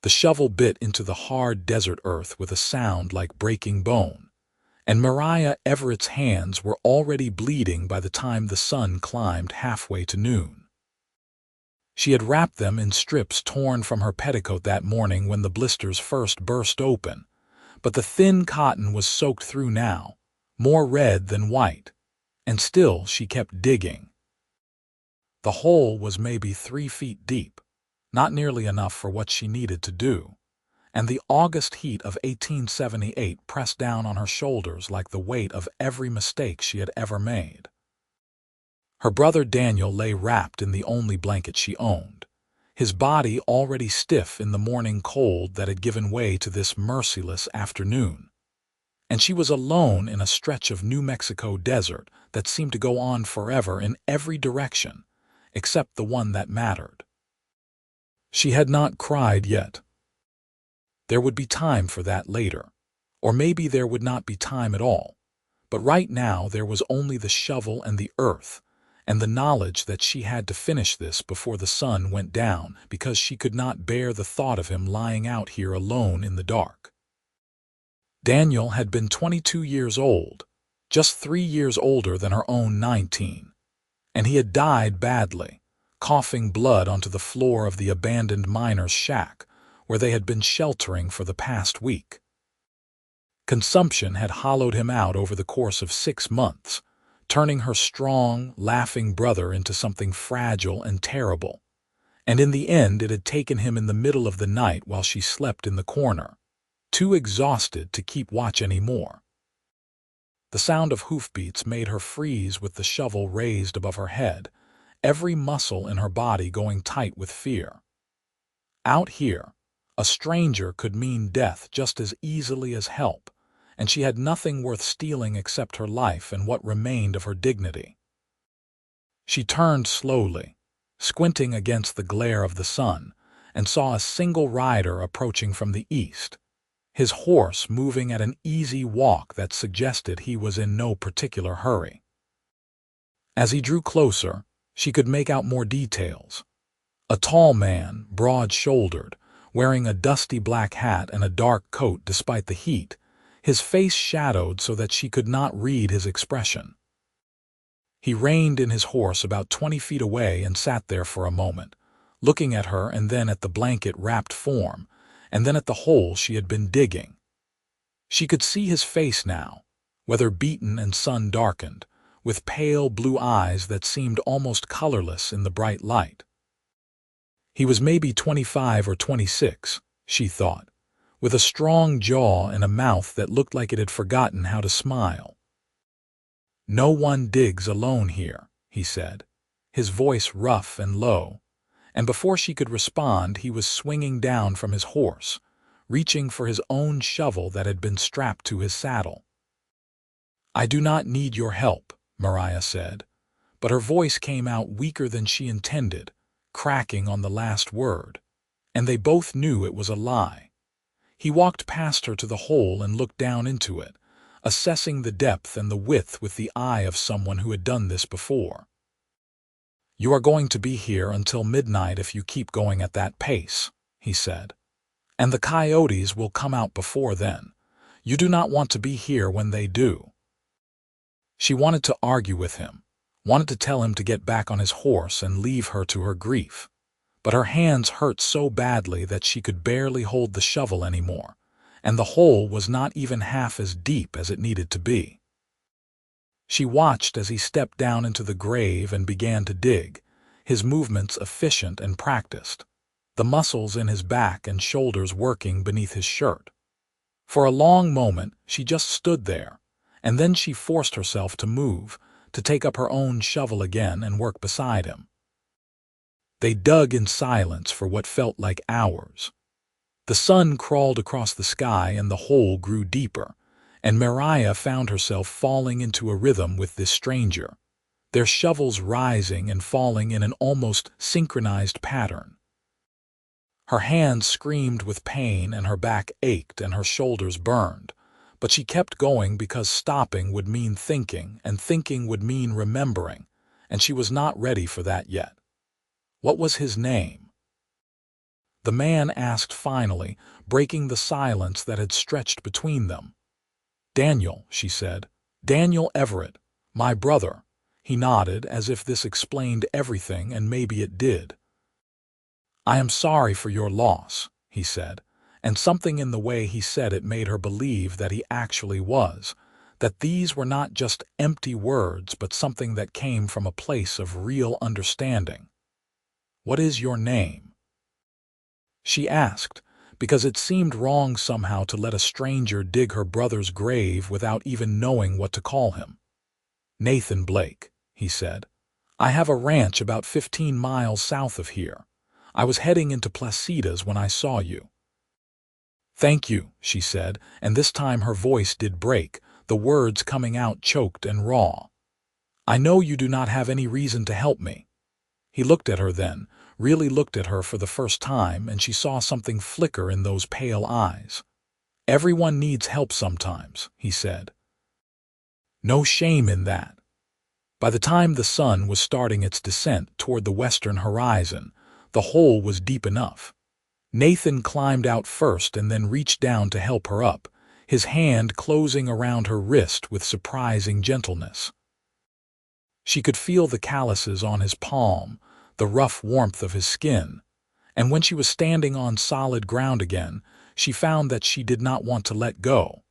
The shovel bit into the hard desert earth with a sound like breaking bone, and Mariah Everett's hands were already bleeding by the time the sun climbed halfway to noon. She had wrapped them in strips torn from her petticoat that morning when the blisters first burst open, but the thin cotton was soaked through now, more red than white, and still she kept digging. The hole was maybe 3 feet deep, not nearly enough for what she needed to do, and the August heat of 1878 pressed down on her shoulders like the weight of every mistake she had ever made. Her brother Daniel lay wrapped in the only blanket she owned, his body already stiff in the morning cold that had given way to this merciless afternoon. And she was alone in a stretch of New Mexico desert that seemed to go on forever in every direction, except the one that mattered. She had not cried yet. There would be time for that later, or maybe there would not be time at all, but right now there was only the shovel and the earth, and the knowledge that she had to finish this before the sun went down because she could not bear the thought of him lying out here alone in the dark. Daniel had been 22 years old, just 3 years older than her own 19, and he had died badly, coughing blood onto the floor of the abandoned miner's shack where they had been sheltering for the past week. Consumption had hollowed him out over the course of 6 months, turning her strong, laughing brother into something fragile and terrible, and in the end it had taken him in the middle of the night while she slept in the corner, too exhausted to keep watch anymore. The sound of hoofbeats made her freeze with the shovel raised above her head, every muscle in her body going tight with fear. Out here, a stranger could mean death just as easily as help, and she had nothing worth stealing except her life and what remained of her dignity. She turned slowly, squinting against the glare of the sun, and saw a single rider approaching from the east, his horse moving at an easy walk that suggested he was in no particular hurry. As he drew closer, she could make out more details. A tall man, broad-shouldered, wearing a dusty black hat and a dark coat despite the heat, his face shadowed so that she could not read his expression. He reined in his horse about 20 feet away and sat there for a moment, looking at her and then at the blanket-wrapped form, and then at the hole she had been digging. She could see his face now, weather-beaten and sun-darkened, with pale blue eyes that seemed almost colorless in the bright light. He was maybe 25 or 26, she thought, with a strong jaw and a mouth that looked like it had forgotten how to smile. "No one digs alone here," he said, his voice rough and low, and before she could respond he was swinging down from his horse, reaching for his own shovel that had been strapped to his saddle. "I do not need your help," Mariah said, but her voice came out weaker than she intended, cracking on the last word, and they both knew it was a lie. He walked past her to the hole and looked down into it, assessing the depth and the width with the eye of someone who had done this before. "You are going to be here until midnight if you keep going at that pace," he said. "And the coyotes will come out before then. You do not want to be here when they do." She wanted to argue with him, wanted to tell him to get back on his horse and leave her to her grief, but her hands hurt so badly that she could barely hold the shovel anymore, and the hole was not even half as deep as it needed to be. She watched as he stepped down into the grave and began to dig, his movements efficient and practiced, the muscles in his back and shoulders working beneath his shirt. For a long moment she just stood there, and then she forced herself to move, to take up her own shovel again and work beside him. They dug in silence for what felt like hours. The sun crawled across the sky and the hole grew deeper, and Mariah found herself falling into a rhythm with this stranger, their shovels rising and falling in an almost synchronized pattern. Her hands screamed with pain and her back ached and her shoulders burned, but she kept going because stopping would mean thinking and thinking would mean remembering, and she was not ready for that yet. What was his name? The man asked finally, breaking the silence that had stretched between them. "Daniel," she said. "Daniel Everett, my brother." He nodded, as if this explained everything, and maybe it did. "I am sorry for your loss," he said, and something in the way he said it made her believe that he actually was, that these were not just empty words but something that came from a place of real understanding. "What is your name?" she asked, because it seemed wrong somehow to let a stranger dig her brother's grave without even knowing what to call him. "Nathan Blake," he said. "I have a ranch about 15 miles south of here. I was heading into Placitas when I saw you." "Thank you," she said, and this time her voice did break, the words coming out choked and raw. "I know you do not have any reason to help me." He looked at her then, really looked at her for the first time, and she saw something flicker in those pale eyes. "Everyone needs help sometimes," he said. "No shame in that." By the time the sun was starting its descent toward the western horizon, the hole was deep enough. Nathan climbed out first and then reached down to help her up, his hand closing around her wrist with surprising gentleness. She could feel the calluses on his palm, the rough warmth of his skin, and when she was standing on solid ground again, she found that she did not want to let go.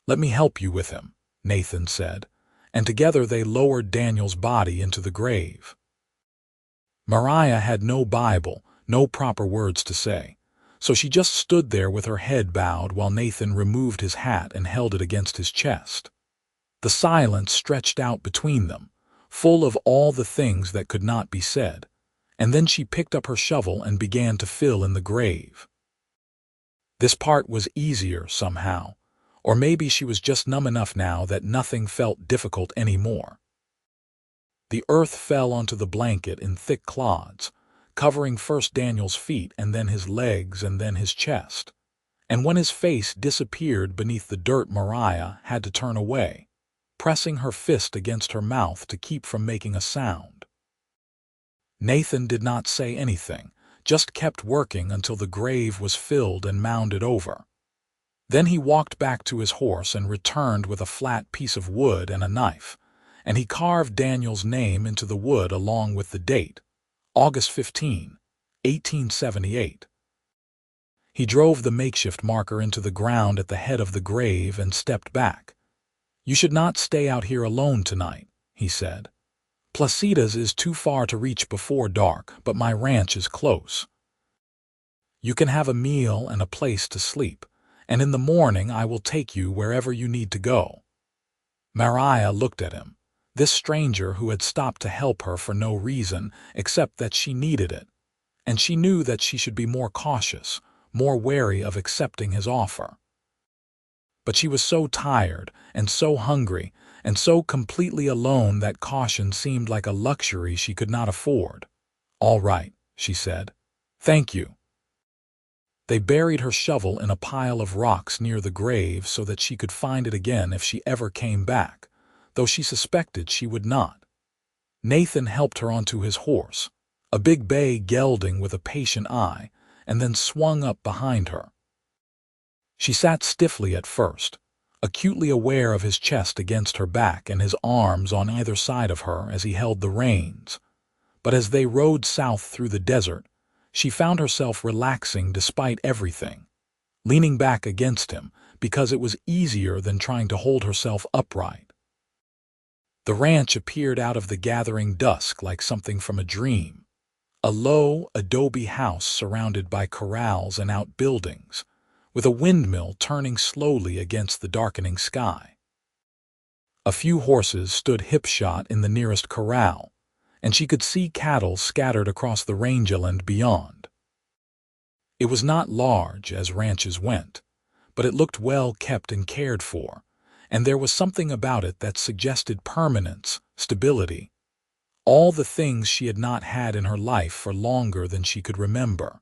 "Let me help you with him," Nathan said, and together they lowered Daniel's body into the grave. Mariah had no Bible, no proper words to say, so she just stood there with her head bowed while Nathan removed his hat and held it against his chest. The silence stretched out between them, full of all the things that could not be said, and then she picked up her shovel and began to fill in the grave. This part was easier somehow, or maybe she was just numb enough now that nothing felt difficult anymore. The earth fell onto the blanket in thick clods, covering first Daniel's feet and then his legs and then his chest, and when his face disappeared beneath the dirt, Mariah had to turn away, pressing her fist against her mouth to keep from making a sound. Nathan did not say anything, just kept working until the grave was filled and mounded over. Then he walked back to his horse and returned with a flat piece of wood and a knife, and he carved Daniel's name into the wood along with the date, August 15, 1878. He drove the makeshift marker into the ground at the head of the grave and stepped back. "You should not stay out here alone tonight," he said. "Placitas is too far to reach before dark, but my ranch is close. You can have a meal and a place to sleep, and in the morning I will take you wherever you need to go." Mariah looked at him, this stranger who had stopped to help her for no reason except that she needed it, and she knew that she should be more cautious, more wary of accepting his offer. But she was so tired and so hungry and so completely alone that caution seemed like a luxury she could not afford. "All right," she said. "Thank you." They buried her shovel in a pile of rocks near the grave so that she could find it again if she ever came back, though she suspected she would not. Nathan helped her onto his horse, a big bay gelding with a patient eye, and then swung up behind her. She sat stiffly at first, acutely aware of his chest against her back and his arms on either side of her as he held the reins. But as they rode south through the desert, she found herself relaxing despite everything, leaning back against him because it was easier than trying to hold herself upright. The ranch appeared out of the gathering dusk like something from a dream, a low adobe house surrounded by corrals and outbuildings, with a windmill turning slowly against the darkening sky. A few horses stood hip-shot in the nearest corral, and she could see cattle scattered across the rangeland beyond. It was not large as ranches went, but it looked well kept and cared for, and there was something about it that suggested permanence, stability, all the things she had not had in her life for longer than she could remember.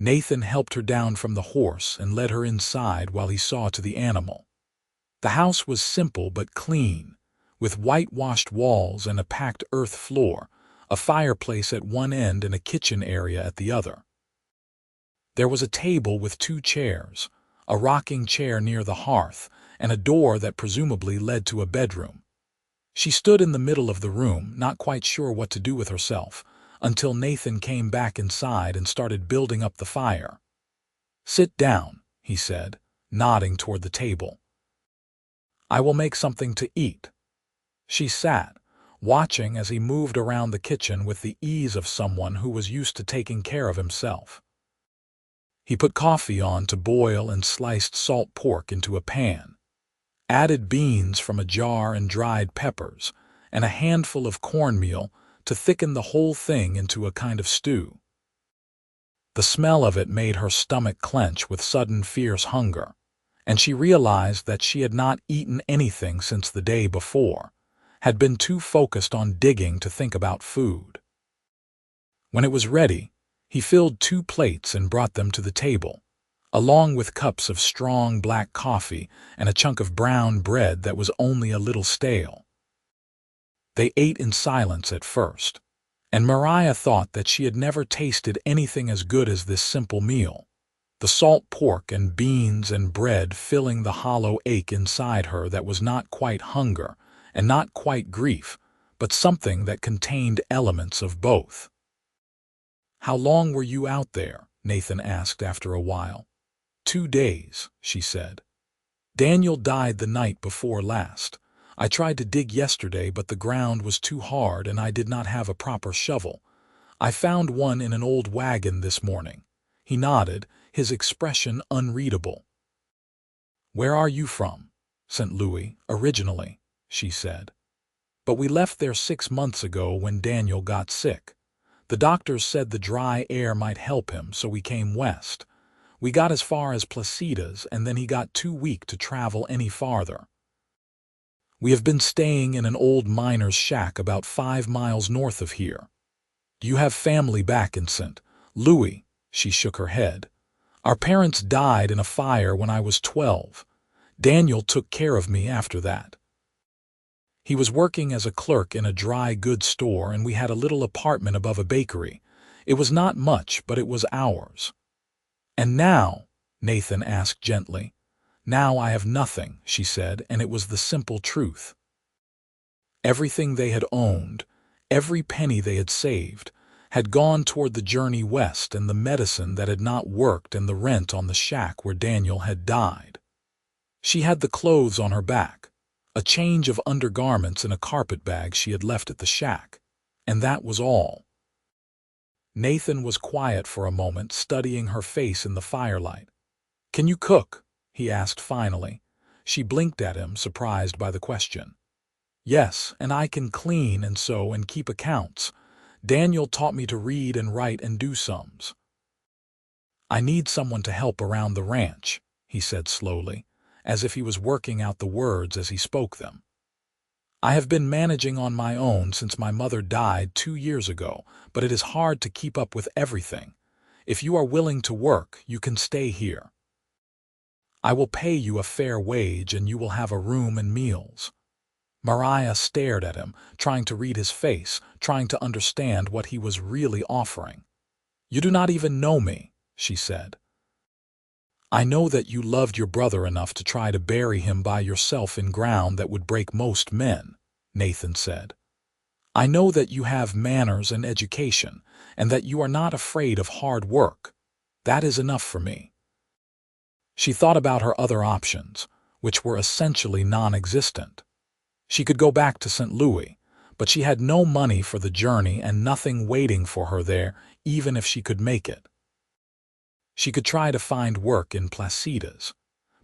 Nathan helped her down from the horse and led her inside while he saw to the animal. The house was simple but clean, with whitewashed walls and a packed earth floor, a fireplace at one end and a kitchen area at the other. There was a table with 2 chairs, a rocking chair near the hearth, and a door that presumably led to a bedroom. She stood in the middle of the room, not quite sure what to do with herself, until Nathan came back inside and started building up the fire. "Sit down," he said, nodding toward the table. "I will make something to eat." She sat, watching as he moved around the kitchen with the ease of someone who was used to taking care of himself. He put coffee on to boil and sliced salt pork into a pan, added beans from a jar and dried peppers, and a handful of cornmeal to thicken the whole thing into a kind of stew. The smell of it made her stomach clench with sudden fierce hunger, and she realized that she had not eaten anything since the day before, had been too focused on digging to think about food. When it was ready, he filled 2 plates and brought them to the table, along with cups of strong black coffee and a chunk of brown bread that was only a little stale. They ate in silence at first, and Mariah thought that she had never tasted anything as good as this simple meal, the salt pork and beans and bread filling the hollow ache inside her that was not quite hunger and not quite grief, but something that contained elements of both. "How long were you out there?" Nathan asked after a while. 2 days, she said. "Daniel died the night before last. I tried to dig yesterday, but the ground was too hard and I did not have a proper shovel. I found one in an old wagon this morning." He nodded, his expression unreadable. "Where are you from?" "St. Louis, originally," she said. "But we left there 6 months ago when Daniel got sick. The doctors said the dry air might help him, so we came west. We got as far as Placitas, and then he got too weak to travel any farther. We have been staying in an old miner's shack about 5 miles north of here." "Do you have family back in St. Louis?" She shook her head. "Our parents died in a fire when I was 12. Daniel took care of me after that. He was working as a clerk in a dry goods store, and we had a little apartment above a bakery. It was not much, but it was ours." "And now?" Nathan asked gently. "Now I have nothing," she said, and it was the simple truth. Everything they had owned, every penny they had saved, had gone toward the journey west and the medicine that had not worked and the rent on the shack where Daniel had died. She had the clothes on her back, a change of undergarments in a carpet bag she had left at the shack, and that was all. Nathan was quiet for a moment, studying her face in the firelight. "Can you cook?" he asked finally. She blinked at him, surprised by the question. "Yes, and I can clean and sew and keep accounts. Daniel taught me to read and write and do sums." "I need someone to help around the ranch," he said slowly, as if he was working out the words as he spoke them. "I have been managing on my own since my mother died 2 years ago, but it is hard to keep up with everything. If you are willing to work, you can stay here. I will pay you a fair wage and you will have a room and meals." Mariah stared at him, trying to read his face, trying to understand what he was really offering. "You do not even know me," she said. "I know that you loved your brother enough to try to bury him by yourself in ground that would break most men," Nathan said. "I know that you have manners and education, and that you are not afraid of hard work. That is enough for me." She thought about her other options, which were essentially non-existent. She could go back to St. Louis, but she had no money for the journey and nothing waiting for her there, even if she could make it. She could try to find work in Placitas,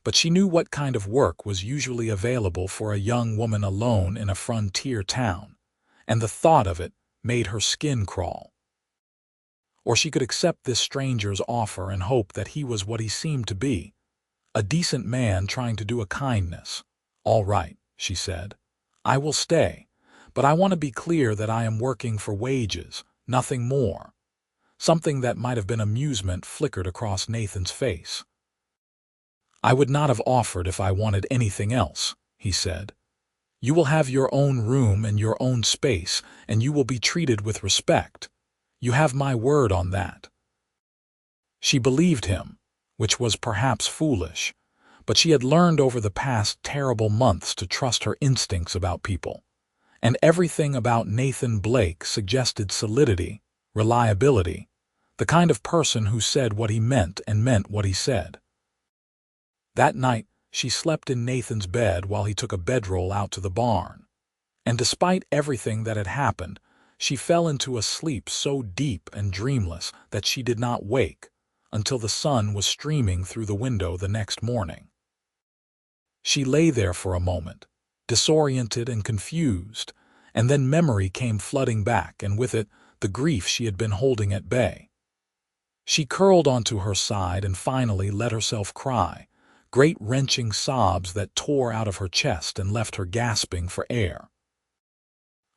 but she knew what kind of work was usually available for a young woman alone in a frontier town, and the thought of it made her skin crawl. Or she could accept this stranger's offer and hope that he was what he seemed to be, a decent man trying to do a kindness. "All right," she said. "I will stay, but I want to be clear that I am working for wages, nothing more." Something that might have been amusement flickered across Nathan's face. "I would not have offered if I wanted anything else," he said. "You will have your own room and your own space, and you will be treated with respect. You have my word on that." She believed him, which was perhaps foolish, but she had learned over the past terrible months to trust her instincts about people, and everything about Nathan Blake suggested solidity, reliability, the kind of person who said what he meant and meant what he said. That night, she slept in Nathan's bed while he took a bedroll out to the barn, and despite everything that had happened, she fell into a sleep so deep and dreamless that she did not wake until the sun was streaming through the window the next morning. She lay there for a moment, disoriented and confused, and then memory came flooding back, and with it, the grief she had been holding at bay. She curled onto her side and finally let herself cry, great wrenching sobs that tore out of her chest and left her gasping for air.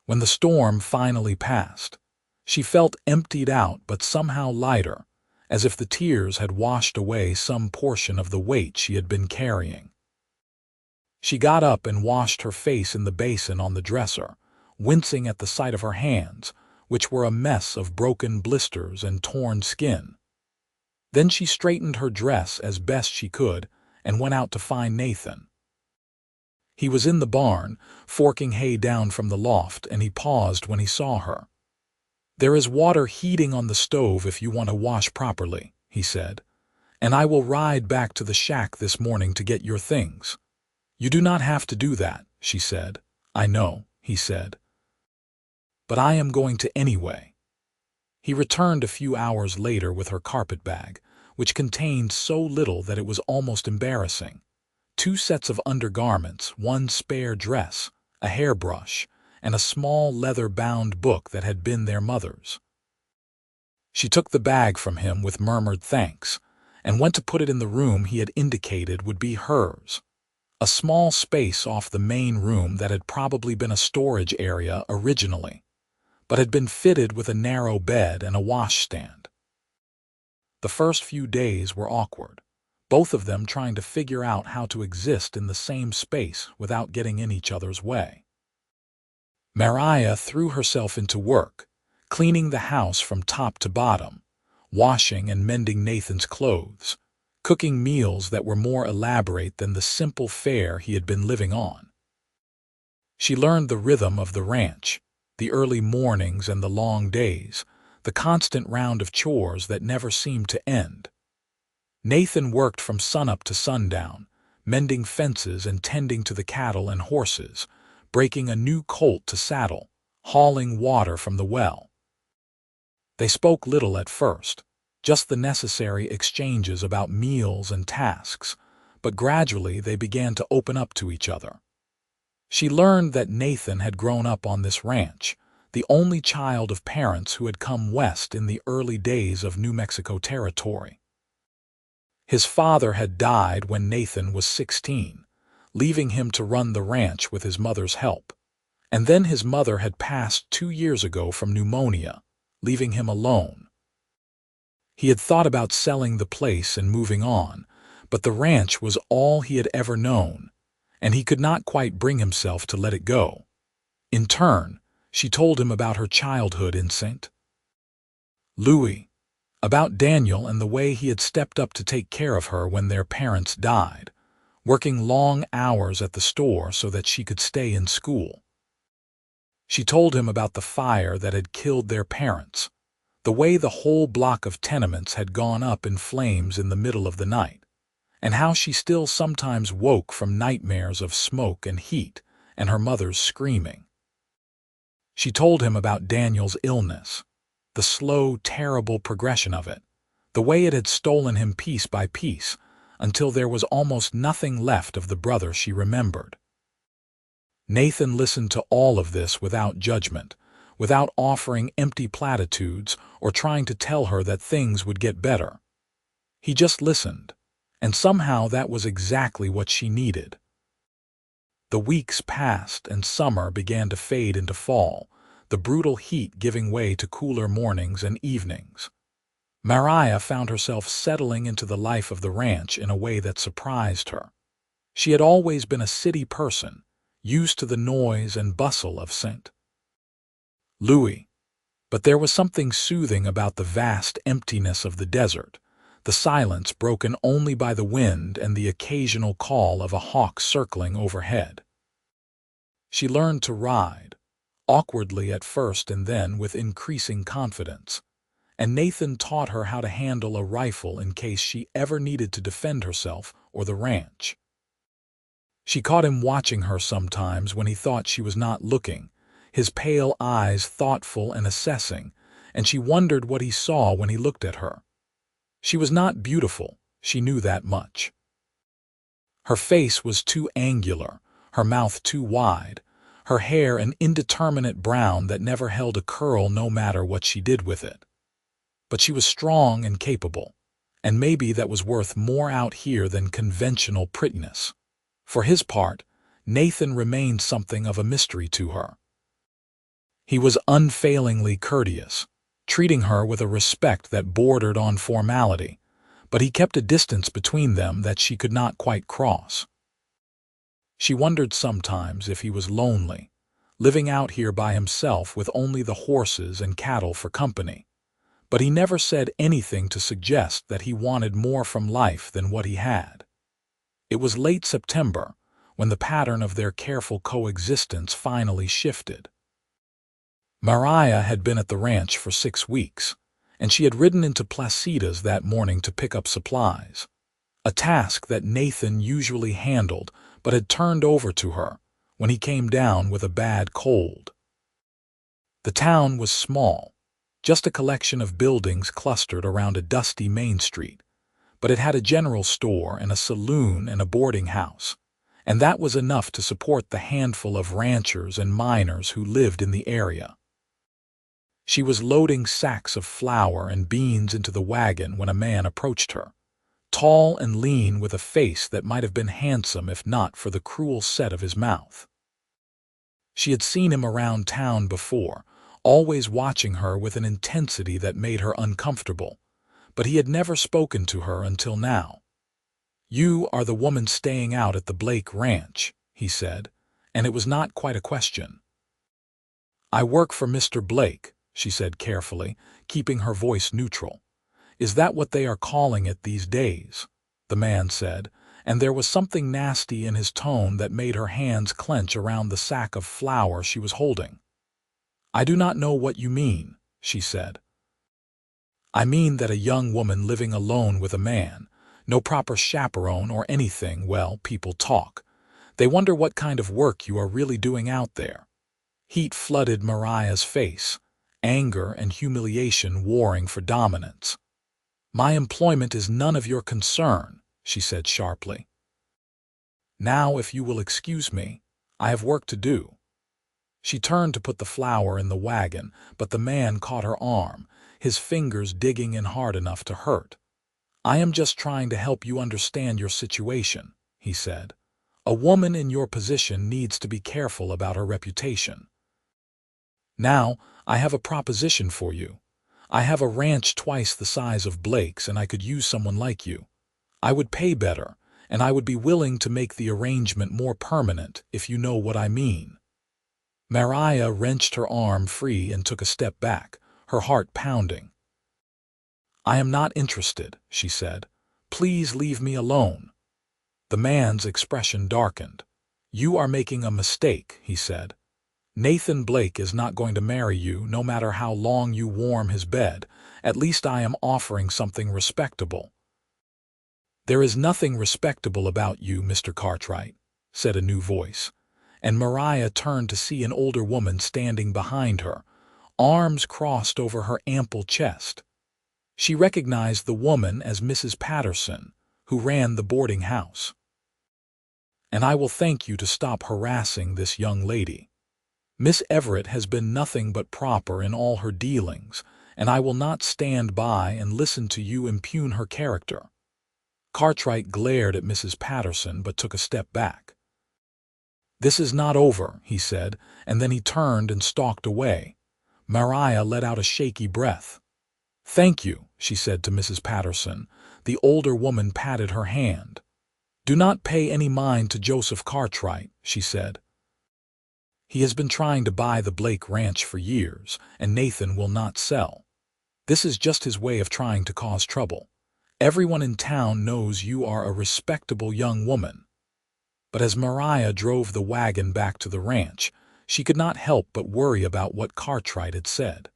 When the storm finally passed, she felt emptied out but somehow lighter, as if the tears had washed away some portion of the weight she had been carrying. She got up and washed her face in the basin on the dresser, wincing at the sight of her hands, which were a mess of broken blisters and torn skin. Then she straightened her dress as best she could and went out to find Nathan. He was in the barn, forking hay down from the loft, and he paused when he saw her. "There is water heating on the stove if you want to wash properly," he said, "and I will ride back to the shack this morning to get your things." "You do not have to do that," she said. "I know," he said. "But I am going to anyway." He returned a few hours later with her carpetbag, which contained so little that it was almost embarrassing. 2 sets of undergarments, 1 spare dress, a hairbrush, and a small leather-bound book that had been their mother's. She took the bag from him with murmured thanks and went to put it in the room he had indicated would be hers, a small space off the main room that had probably been a storage area originally, but had been fitted with a narrow bed and a washstand. The first few days were awkward, both of them trying to figure out how to exist in the same space without getting in each other's way. Mariah threw herself into work, cleaning the house from top to bottom, washing and mending Nathan's clothes, cooking meals that were more elaborate than the simple fare he had been living on. She learned the rhythm of the ranch, the early mornings and the long days, the constant round of chores that never seemed to end. Nathan worked from sunup to sundown, mending fences and tending to the cattle and horses, breaking a new colt to saddle, hauling water from the well. They spoke little at first, just the necessary exchanges about meals and tasks, but gradually they began to open up to each other. She learned that Nathan had grown up on this ranch, the only child of parents who had come west in the early days of New Mexico Territory. His father had died when Nathan was 16, leaving him to run the ranch with his mother's help, and then his mother had passed 2 years ago from pneumonia, leaving him alone. He had thought about selling the place and moving on, but the ranch was all he had ever known, and he could not quite bring himself to let it go. In turn, she told him about her childhood in St. Louis, about Daniel and the way he had stepped up to take care of her when their parents died, working long hours at the store so that she could stay in school. She told him about the fire that had killed their parents, the way the whole block of tenements had gone up in flames in the middle of the night, and how she still sometimes woke from nightmares of smoke and heat and her mother's screaming. She told him about Daniel's illness, the slow, terrible progression of it, the way it had stolen him piece by piece until there was almost nothing left of the brother she remembered. Nathan listened to all of this without judgment, without offering empty platitudes or trying to tell her that things would get better. He just listened, and somehow that was exactly what she needed. The weeks passed and summer began to fade into fall, the brutal heat giving way to cooler mornings and evenings. Mariah found herself settling into the life of the ranch in a way that surprised her. She had always been a city person, used to the noise and bustle of St. Louis, but there was something soothing about the vast emptiness of the desert, the silence broken only by the wind and the occasional call of a hawk circling overhead. She learned to ride, awkwardly at first and then with increasing confidence, and Nathan taught her how to handle a rifle in case she ever needed to defend herself or the ranch. She caught him watching her sometimes when he thought she was not looking, his pale eyes thoughtful and assessing, and she wondered what he saw when he looked at her. She was not beautiful, she knew that much. Her face was too angular, her mouth too wide, her hair an indeterminate brown that never held a curl no matter what she did with it. But she was strong and capable, and maybe that was worth more out here than conventional prettiness. For his part, Nathan remained something of a mystery to her. He was unfailingly courteous, treating her with a respect that bordered on formality, but he kept a distance between them that she could not quite cross. She wondered sometimes if he was lonely, living out here by himself with only the horses and cattle for company, but he never said anything to suggest that he wanted more from life than what he had. It was late September when the pattern of their careful coexistence finally shifted. Mariah had been at the ranch for 6 weeks, and she had ridden into Placida's that morning to pick up supplies, a task that Nathan usually handled but had turned over to her when he came down with a bad cold. The town was small, just a collection of buildings clustered around a dusty main street, but it had a general store and a saloon and a boarding house, and that was enough to support the handful of ranchers and miners who lived in the area. She was loading sacks of flour and beans into the wagon when a man approached her, tall and lean with a face that might have been handsome if not for the cruel set of his mouth. She had seen him around town before, always watching her with an intensity that made her uncomfortable, but he had never spoken to her until now. "You are the woman staying out at the Blake Ranch," he said, and it was not quite a question. "I work for Mr. Blake," she said carefully, keeping her voice neutral. "Is that what they are calling it these days?" the man said, and there was something nasty in his tone that made her hands clench around the sack of flour she was holding. "I do not know what you mean," she said. "I mean that a young woman living alone with a man, no proper chaperone or anything, well, people talk. They wonder what kind of work you are really doing out there." Heat flooded Mariah's face, anger and humiliation warring for dominance. "My employment is none of your concern," she said sharply. "Now, if you will excuse me, I have work to do." She turned to put the flour in the wagon, but the man caught her arm, his fingers digging in hard enough to hurt. "I am just trying to help you understand your situation," he said. "A woman in your position needs to be careful about her reputation. Now, I have a proposition for you. I have a ranch twice the size of Blake's, and I could use someone like you. I would pay better, and I would be willing to make the arrangement more permanent, if you know what I mean." Mariah wrenched her arm free and took a step back, her heart pounding. "I am not interested," she said. "Please leave me alone." The man's expression darkened. "You are making a mistake," he said. "Nathan Blake is not going to marry you no matter how long you warm his bed. At least I am offering something respectable." "There is nothing respectable about you, Mr. Cartwright," said a new voice, and Mariah turned to see an older woman standing behind her, arms crossed over her ample chest. She recognized the woman as Mrs. Patterson, who ran the boarding house. "And I will thank you to stop harassing this young lady. Miss Everett has been nothing but proper in all her dealings, and I will not stand by and listen to you impugn her character." Cartwright glared at Mrs. Patterson but took a step back. "This is not over," he said, and then he turned and stalked away. Mariah let out a shaky breath. "Thank you," she said to Mrs. Patterson. The older woman patted her hand. "Do not pay any mind to Joseph Cartwright," she said. "He has been trying to buy the Blake Ranch for years, and Nathan will not sell. This is just his way of trying to cause trouble. Everyone in town knows you are a respectable young woman." But as Mariah drove the wagon back to the ranch, she could not help but worry about what Cartwright had said.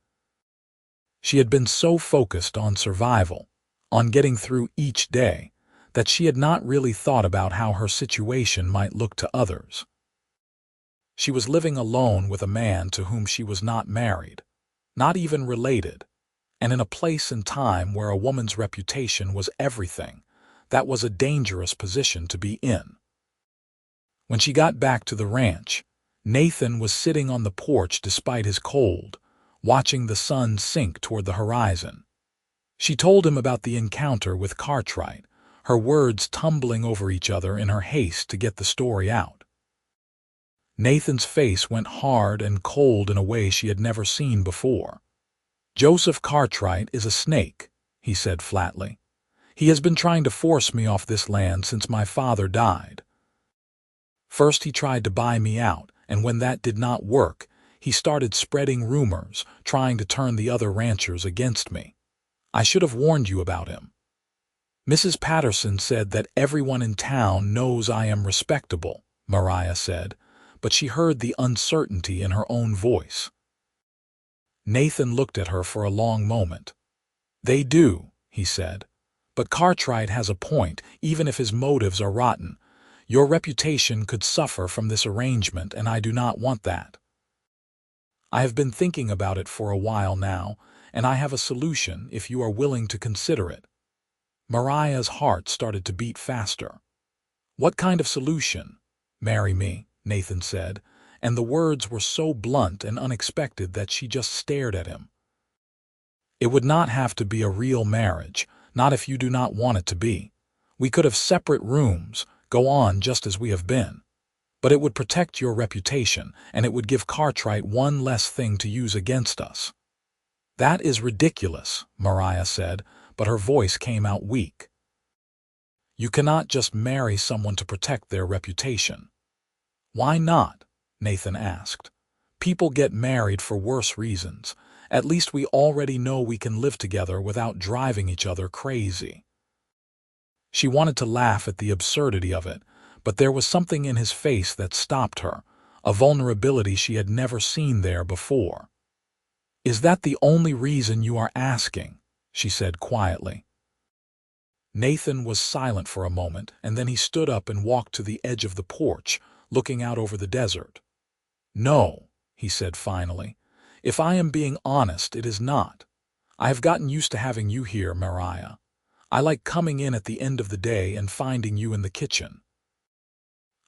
She had been so focused on survival, on getting through each day, that she had not really thought about how her situation might look to others. She was living alone with a man to whom she was not married, not even related, and in a place and time where a woman's reputation was everything. That was a dangerous position to be in. When she got back to the ranch, Nathan was sitting on the porch despite his cold, watching the sun sink toward the horizon. She told him about the encounter with Cartwright, her words tumbling over each other in her haste to get the story out. Nathan's face went hard and cold in a way she had never seen before. "Joseph Cartwright is a snake," he said flatly. "He has been trying to force me off this land since my father died. First he tried to buy me out, and when that did not work, he started spreading rumors, trying to turn the other ranchers against me. I should have warned you about him." "Mrs. Patterson said that everyone in town knows I am respectable," Mariah said, but she heard the uncertainty in her own voice. Nathan looked at her for a long moment. "They do," he said, "but Cartwright has a point, even if his motives are rotten. Your reputation could suffer from this arrangement, and I do not want that. I have been thinking about it for a while now, and I have a solution if you are willing to consider it." Mariah's heart started to beat faster. "What kind of solution?" "Marry me," Nathan said, and the words were so blunt and unexpected that she just stared at him. "It would not have to be a real marriage, not if you do not want it to be. We could have separate rooms, go on just as we have been. But it would protect your reputation, and it would give Cartwright one less thing to use against us." "That is ridiculous," Mariah said, but her voice came out weak. "You cannot just marry someone to protect their reputation." "Why not?" Nathan asked. "People get married for worse reasons. At least we already know we can live together without driving each other crazy." She wanted to laugh at the absurdity of it, but there was something in his face that stopped her, a vulnerability she had never seen there before. "Is that the only reason you are asking?" she said quietly. Nathan was silent for a moment, and then he stood up and walked to the edge of the porch, looking out over the desert. "No," he said finally. "If I am being honest, it is not. I have gotten used to having you here, Mariah. I like coming in at the end of the day and finding you in the kitchen.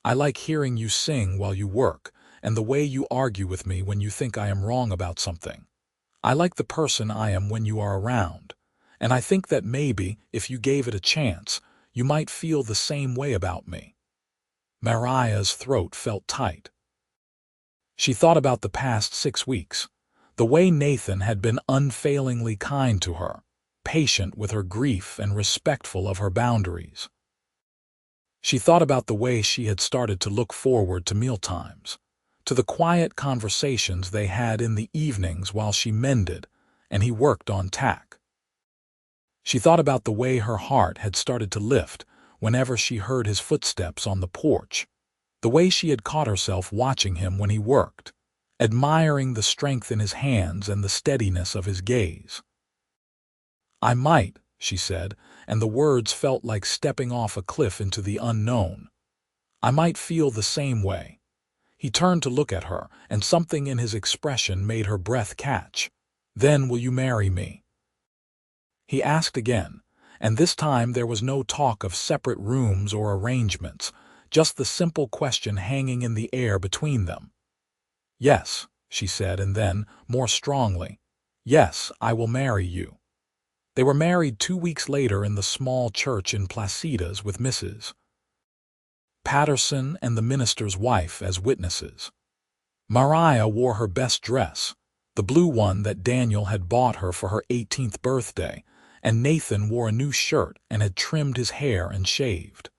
I like hearing you sing while you work, and the way you argue with me when you think I am wrong about something. I like the person I am when you are around, and I think that maybe, if you gave it a chance, you might feel the same way about me." Mariah's throat felt tight. She thought about the past 6 weeks, the way Nathan had been unfailingly kind to her, patient with her grief and respectful of her boundaries. She thought about the way she had started to look forward to mealtimes, to the quiet conversations they had in the evenings while she mended and he worked on tack. She thought about the way her heart had started to lift whenever she heard his footsteps on the porch, the way she had caught herself watching him when he worked, admiring the strength in his hands and the steadiness of his gaze. "I might," she said, and the words felt like stepping off a cliff into the unknown. "I might feel the same way." He turned to look at her, and something in his expression made her breath catch. "Then will you marry me?" He asked again, and this time there was no talk of separate rooms or arrangements, just the simple question hanging in the air between them. "Yes," she said, and then, more strongly, "Yes, I will marry you." They were married 2 weeks later in the small church in Placitas with Mrs. Patterson and the minister's wife as witnesses. Mariah wore her best dress, the blue one that Daniel had bought her for her 18th birthday, and Nathan wore a new shirt and had trimmed his hair and shaved.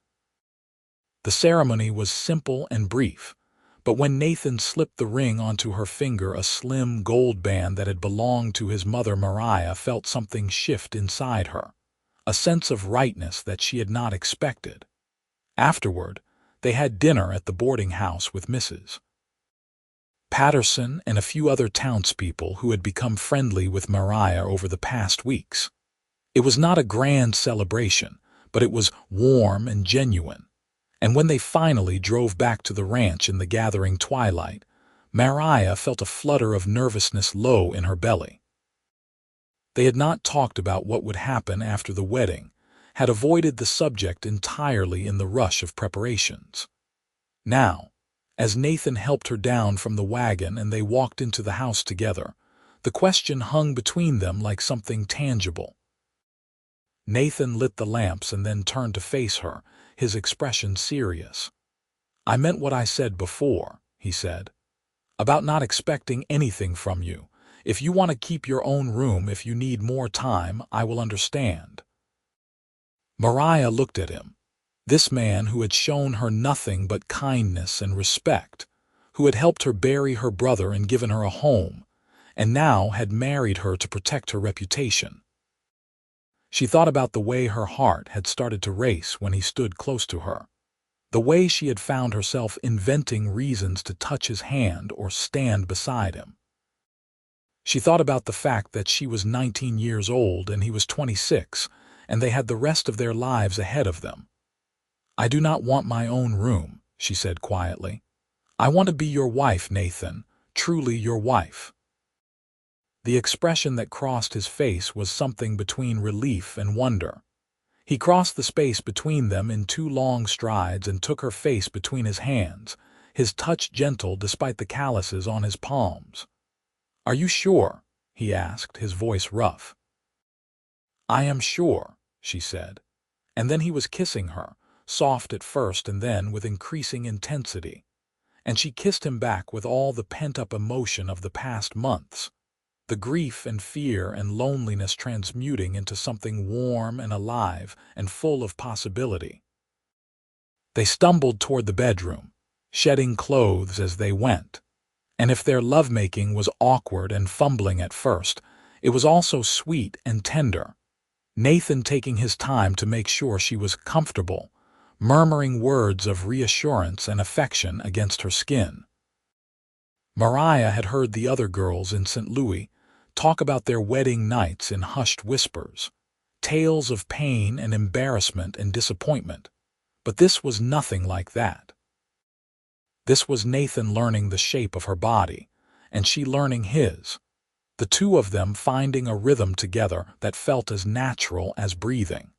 The ceremony was simple and brief, but when Nathan slipped the ring onto her finger, a slim gold band that had belonged to his mother, Mariah felt something shift inside her, a sense of rightness that she had not expected. Afterward, they had dinner at the boarding house with Mrs. Patterson and a few other townspeople who had become friendly with Mariah over the past weeks. It was not a grand celebration, but it was warm and genuine. And when they finally drove back to the ranch in the gathering twilight, Mariah felt a flutter of nervousness low in her belly. They had not talked about what would happen after the wedding, had avoided the subject entirely in the rush of preparations. Now, as Nathan helped her down from the wagon and they walked into the house together, the question hung between them like something tangible. Nathan lit the lamps and then turned to face her, his expression serious. "I meant what I said before," he said, "about not expecting anything from you. If you want to keep your own room, if you need more time, I will understand." Mariah looked at him. This man who had shown her nothing but kindness and respect, who had helped her bury her brother and given her a home, and now had married her to protect her reputation. She thought about the way her heart had started to race when he stood close to her, the way she had found herself inventing reasons to touch his hand or stand beside him. She thought about the fact that she was 19 years old and he was 26, and they had the rest of their lives ahead of them. "I do not want my own room," she said quietly. "I want to be your wife, Nathan, truly your wife." The expression that crossed his face was something between relief and wonder. He crossed the space between them in 2 long strides and took her face between his hands, his touch gentle despite the calluses on his palms. "Are you sure?" he asked, his voice rough. "I am sure," she said. And then he was kissing her, soft at first and then with increasing intensity. And she kissed him back with all the pent-up emotion of the past months, the grief and fear and loneliness transmuting into something warm and alive and full of possibility. They stumbled toward the bedroom, shedding clothes as they went. And if their lovemaking was awkward and fumbling at first, it was also sweet and tender. Nathan taking his time to make sure she was comfortable, murmuring words of reassurance and affection against her skin. Mariah had heard the other girls in St. Louis talk about their wedding nights in hushed whispers, tales of pain and embarrassment and disappointment, but this was nothing like that. This was Nathan learning the shape of her body, and she learning his, the two of them finding a rhythm together that felt as natural as breathing.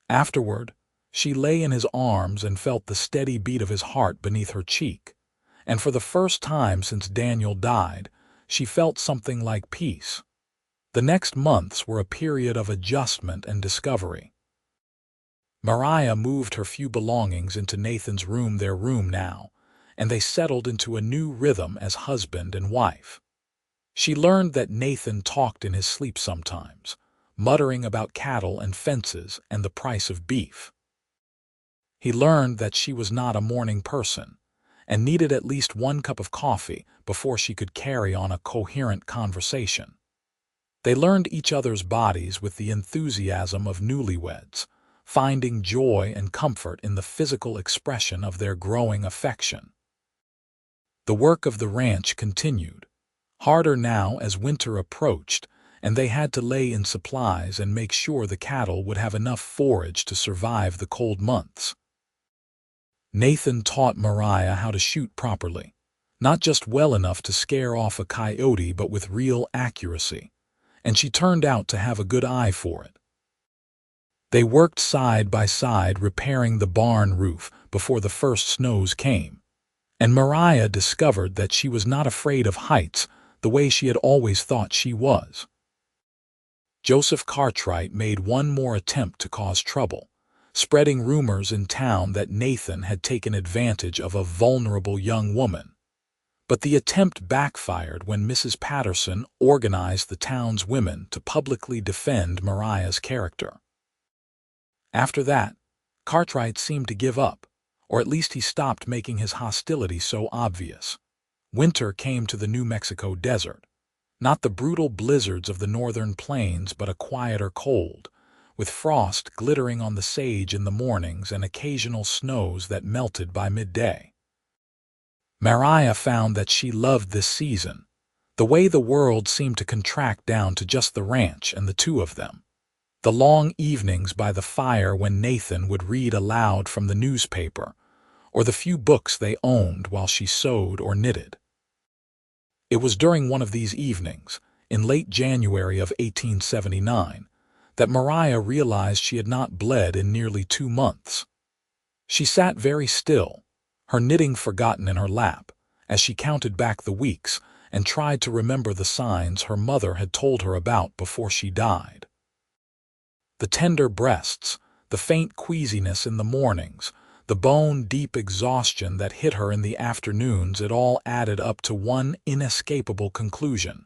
Afterward, she lay in his arms and felt the steady beat of his heart beneath her cheek, and for the first time since Daniel died, she felt something like peace. The next months were a period of adjustment and discovery. Mariah moved her few belongings into Nathan's room, their room now, and they settled into a new rhythm as husband and wife. She learned that Nathan talked in his sleep sometimes, muttering about cattle and fences and the price of beef. He learned that she was not a morning person, and needed at least 1 cup of coffee before she could carry on a coherent conversation. They learned each other's bodies with the enthusiasm of newlyweds, finding joy and comfort in the physical expression of their growing affection. The work of the ranch continued, harder now as winter approached, and they had to lay in supplies and make sure the cattle would have enough forage to survive the cold months. Nathan taught Mariah how to shoot properly, not just well enough to scare off a coyote but with real accuracy, and she turned out to have a good eye for it. They worked side by side repairing the barn roof before the first snows came, and Mariah discovered that she was not afraid of heights the way she had always thought she was. Joseph Cartwright made one more attempt to cause trouble, spreading rumors in town that Nathan had taken advantage of a vulnerable young woman. But the attempt backfired when Mrs. Patterson organized the town's women to publicly defend Mariah's character. After that, Cartwright seemed to give up, or at least he stopped making his hostility so obvious. Winter came to the New Mexico desert, not the brutal blizzards of the northern plains but a quieter cold, with frost glittering on the sage in the mornings and occasional snows that melted by midday. Mariah found that she loved this season, the way the world seemed to contract down to just the ranch and the two of them. The long evenings by the fire when Nathan would read aloud from the newspaper, or the few books they owned while she sewed or knitted. It was during one of these evenings, in late January of 1879, that Mariah realized she had not bled in nearly 2 months. She sat very still, her knitting forgotten in her lap, as she counted back the weeks and tried to remember the signs her mother had told her about before she died. The tender breasts, the faint queasiness in the mornings, the bone-deep exhaustion that hit her in the afternoons, it all added up to one inescapable conclusion.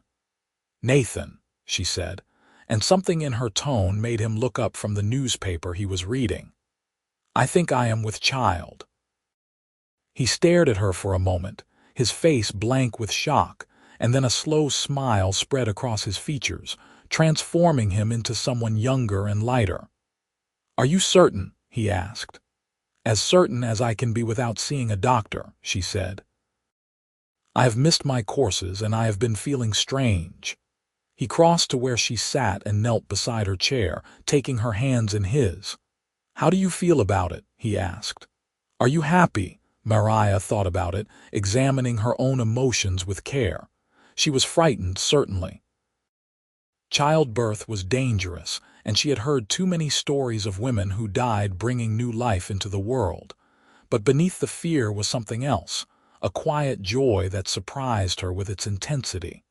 "Nathan," she said, and something in her tone made him look up from the newspaper he was reading. "I think I am with child." He stared at her for a moment, his face blank with shock, and then a slow smile spread across his features, transforming him into someone younger and lighter. "Are you certain?" he asked. "As certain as I can be without seeing a doctor," she said. "I have missed my courses and I have been feeling strange." He crossed to where she sat and knelt beside her chair, taking her hands in his. "How do you feel about it?" he asked. "Are you happy?" Mariah thought about it, examining her own emotions with care. She was frightened, certainly. Childbirth was dangerous, and she had heard too many stories of women who died bringing new life into the world. But beneath the fear was something else, a quiet joy that surprised her with its intensity.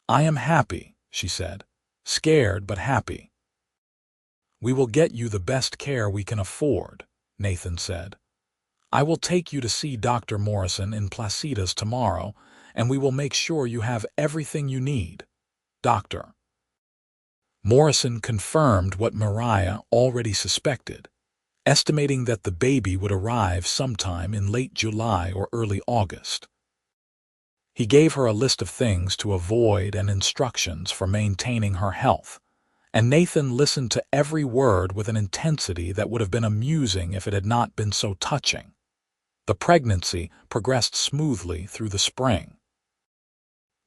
"I am happy," she said. "Scared, but happy." "We will get you the best care we can afford," Nathan said. "I will take you to see Dr. Morrison in Placitas tomorrow, and we will make sure you have everything you need. Doctor." Morrison confirmed what Mariah already suspected, estimating that the baby would arrive sometime in late July or early August. He gave her a list of things to avoid and instructions for maintaining her health, and Nathan listened to every word with an intensity that would have been amusing if it had not been so touching. The pregnancy progressed smoothly through the spring.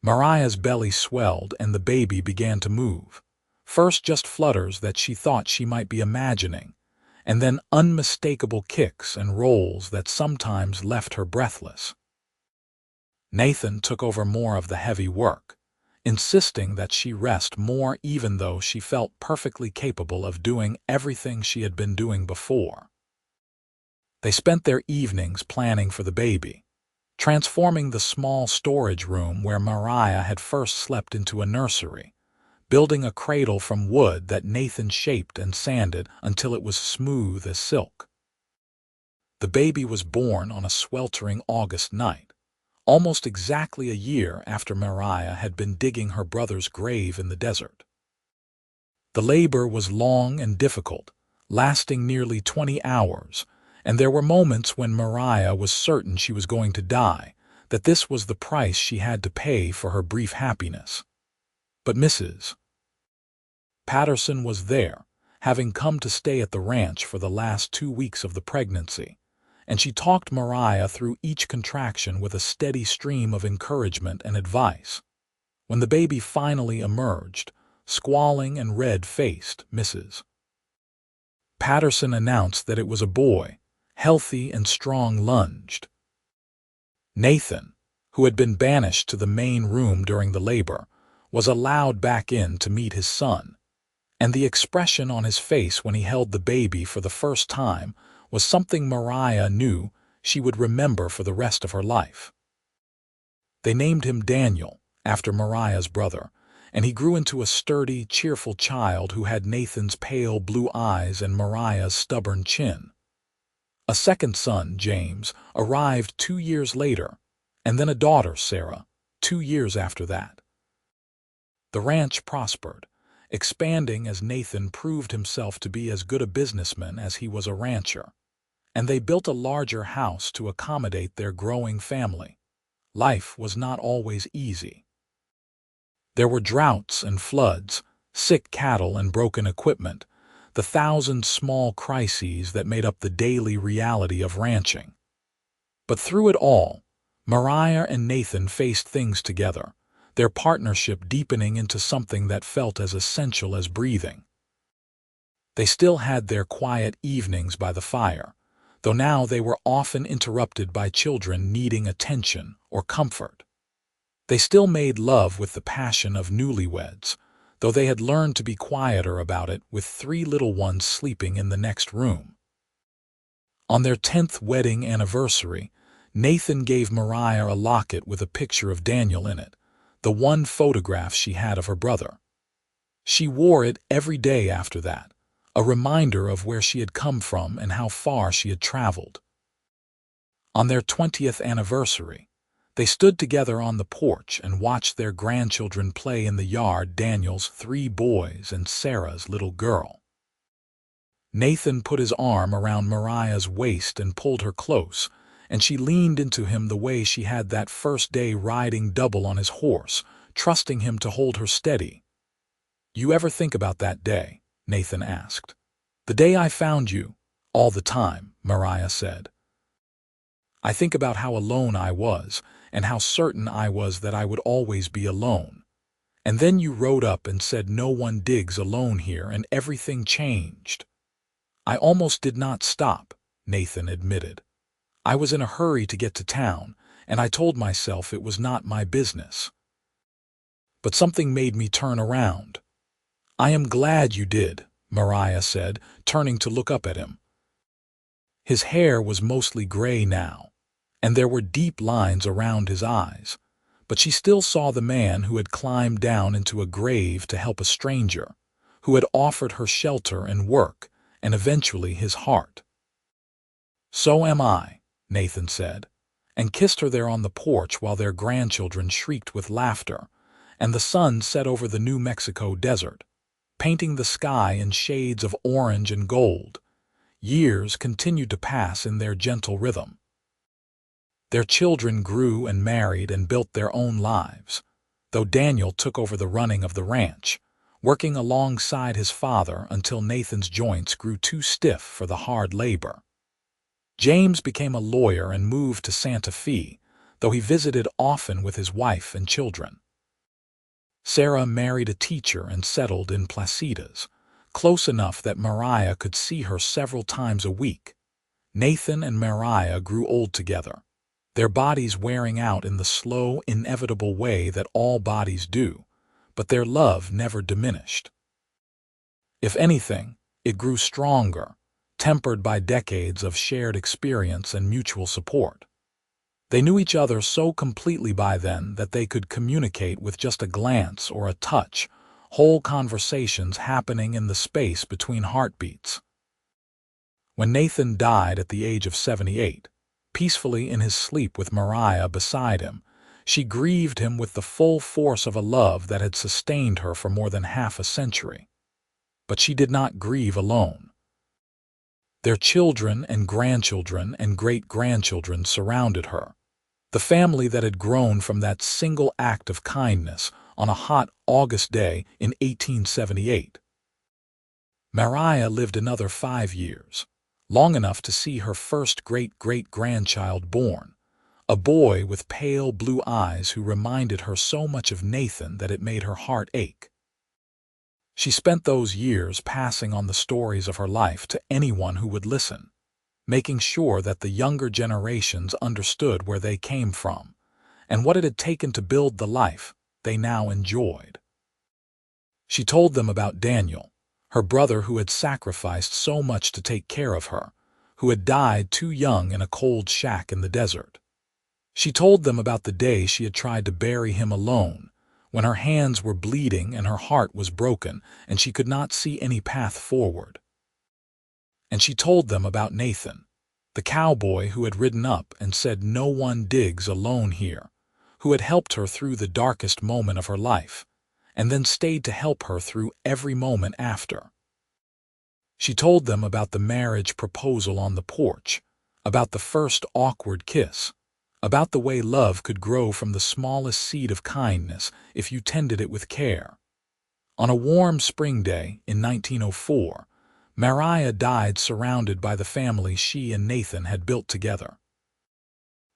Mariah's belly swelled and the baby began to move. First just flutters that she thought she might be imagining, and then unmistakable kicks and rolls that sometimes left her breathless. Nathan took over more of the heavy work, insisting that she rest more even though she felt perfectly capable of doing everything she had been doing before. They spent their evenings planning for the baby, transforming the small storage room where Mariah had first slept into a nursery, building a cradle from wood that Nathan shaped and sanded until it was smooth as silk. The baby was born on a sweltering August night, almost exactly a year after Mariah had been digging her brother's grave in the desert. The labor was long and difficult, lasting nearly 20 hours, and there were moments when Mariah was certain she was going to die, that this was the price she had to pay for her brief happiness. But Mrs. Patterson was there, having come to stay at the ranch for the last 2 weeks of the pregnancy, and she talked Mariah through each contraction with a steady stream of encouragement and advice. When the baby finally emerged, squalling and red-faced, Mrs. Patterson announced that it was a boy, healthy and strong, lunged. Nathan, who had been banished to the main room during the labor, was allowed back in to meet his son, and the expression on his face when he held the baby for the first time was something Mariah knew she would remember for the rest of her life. They named him Daniel, after Mariah's brother, and he grew into a sturdy, cheerful child who had Nathan's pale blue eyes and Mariah's stubborn chin. A second son, James, arrived 2 years later, and then a daughter, Sarah, 2 years after that. The ranch prospered, expanding as Nathan proved himself to be as good a businessman as he was a rancher, and they built a larger house to accommodate their growing family. Life was not always easy. There were droughts and floods, sick cattle and broken equipment, the thousand small crises that made up the daily reality of ranching. But through it all, Mariah and Nathan faced things together, their partnership deepening into something that felt as essential as breathing. They still had their quiet evenings by the fire, though now they were often interrupted by children needing attention or comfort. They still made love with the passion of newlyweds, though they had learned to be quieter about it with 3 little ones sleeping in the next room. On their 10th wedding anniversary, Nathan gave Mariah a locket with a picture of Daniel in it, the one photograph she had of her brother. She wore it every day after that, a reminder of where she had come from and how far she had traveled. On their 20th anniversary, they stood together on the porch and watched their grandchildren play in the yard, Daniel's 3 boys and Sarah's little girl. Nathan put his arm around Mariah's waist and pulled her close, and she leaned into him the way she had that first day riding double on his horse, trusting him to hold her steady. "You ever think about that day?" Nathan asked. "The day I found you." "All the time," Mariah said. "I think about how alone I was, and how certain I was that I would always be alone. And then you rode up and said no one digs alone here, and everything changed." "I almost did not stop," Nathan admitted. "I was in a hurry to get to town, and I told myself it was not my business. But something made me turn around." "I am glad you did," Mariah said, turning to look up at him. His hair was mostly gray now, and there were deep lines around his eyes, but she still saw the man who had climbed down into a grave to help a stranger, who had offered her shelter and work, and eventually his heart. "So am I," Nathan said, and kissed her there on the porch while their grandchildren shrieked with laughter, and the sun set over the New Mexico desert, painting the sky in shades of orange and gold. Years continued to pass in their gentle rhythm. Their children grew and married and built their own lives, though Daniel took over the running of the ranch, working alongside his father until Nathan's joints grew too stiff for the hard labor. James became a lawyer and moved to Santa Fe, though he visited often with his wife and children. Sarah married a teacher and settled in Placitas, close enough that Mariah could see her several times a week. Nathan and Mariah grew old together, their bodies wearing out in the slow, inevitable way that all bodies do, but their love never diminished. If anything, it grew stronger, tempered by decades of shared experience and mutual support. They knew each other so completely by then that they could communicate with just a glance or a touch, whole conversations happening in the space between heartbeats. When Nathan died at the age of 78, peacefully in his sleep with Mariah beside him, she grieved him with the full force of a love that had sustained her for more than half a century. But she did not grieve alone. Their children and grandchildren and great-grandchildren surrounded her, the family that had grown from that single act of kindness on a hot August day in 1878. Mariah lived another 5 years, long enough to see her first great-great-grandchild born, a boy with pale blue eyes who reminded her so much of Nathan that it made her heart ache. She spent those years passing on the stories of her life to anyone who would listen, making sure that the younger generations understood where they came from and what it had taken to build the life they now enjoyed. She told them about Daniel, her brother who had sacrificed so much to take care of her, who had died too young in a cold shack in the desert. She told them about the day she had tried to bury him alone, when her hands were bleeding and her heart was broken and she could not see any path forward. And she told them about Nathan, the cowboy who had ridden up and said no one digs alone here, who had helped her through the darkest moment of her life, and then stayed to help her through every moment after. She told them about the marriage proposal on the porch, about the first awkward kiss, about the way love could grow from the smallest seed of kindness if you tended it with care. On a warm spring day in 1904, Mariah died surrounded by the family she and Nathan had built together.